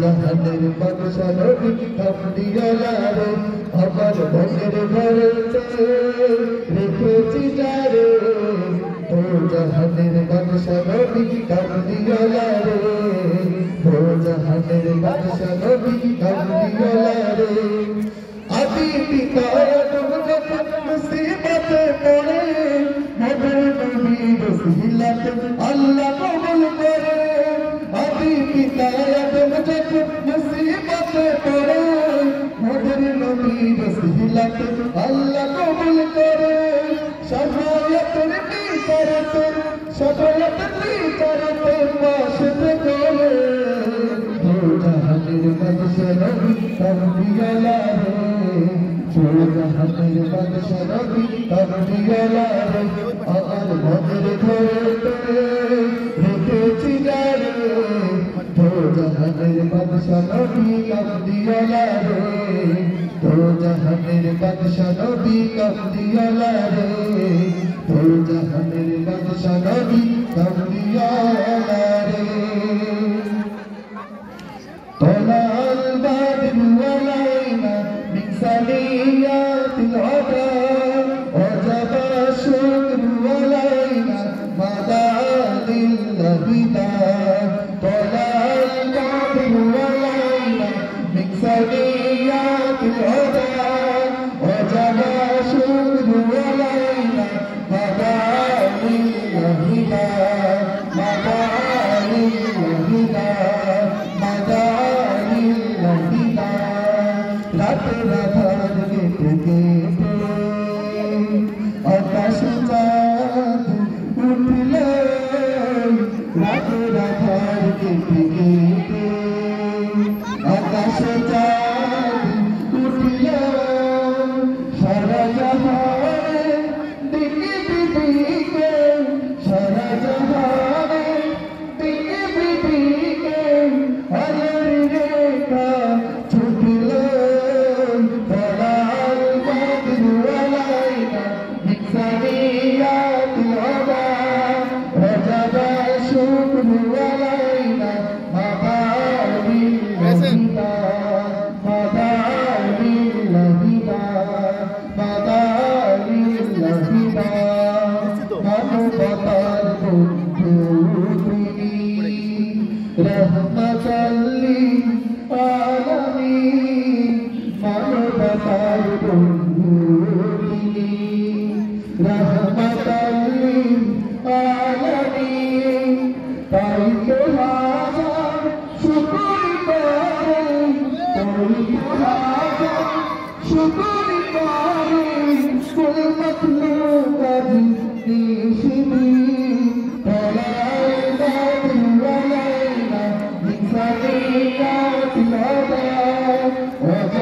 জাহানের বাদশা নবী কামলিওয়ালা রে আমার মনের ঘরেতে রেখেছি যারে ও জাহানের বাদশা নবী কামলিওয়ালা রে ও জাহানের বাদশা নবী কামলিওয়ালা রে আদি পিতা আদম যখন মুসিবতে পড়ে মদর নবীর ওসিলাতে আল্লাহ কবুল করে আদি পিতা আদম যখন মুসিবতে পড়ে মদর নবীর ওসিলাতে আল্লাহ কবুল করে সফলতের বিচারতে সফলতের বিচারতে পাশে করে ও জাহানের বাদশা নবী কামলিওয়ালা রে জাহানের বাদশা নবী কামলিওয়ালা রে আমার মনের ঘরেতে রেখেছি যারে তো জাহানের বাদশা নবী কামলিওয়ালা রে তো জাহানের বাদশা নবী কামলিওয়ালা রে তো জাহানের বাদশা নবী কামলিওয়ালা রে طلال بدر علينا من ثنيات الهدى وجب الشكر علينا ما دعا لله طلال بدر علينا من ثنيات الهدى وجب الشكر علينا ما دعا لله ما دعا لله ما دعا আকাশ চাঁদ উঠলে রাতের আধার কেটে কেটে আকাশ চাঁদ উঠলে সারা জাহানে দিকে দিকে সারা জাহানে দিকে দিকে আলোর রেখা ছুটলে रहमतल लिल आलमीन मानवतार बंधुनी रहमतल लिल आलमीन ताई के हाज़र शुक्र करे ताई के हाज़र शुक्र करे कुल मखलूक़ात निशिनी ثنيات الهدى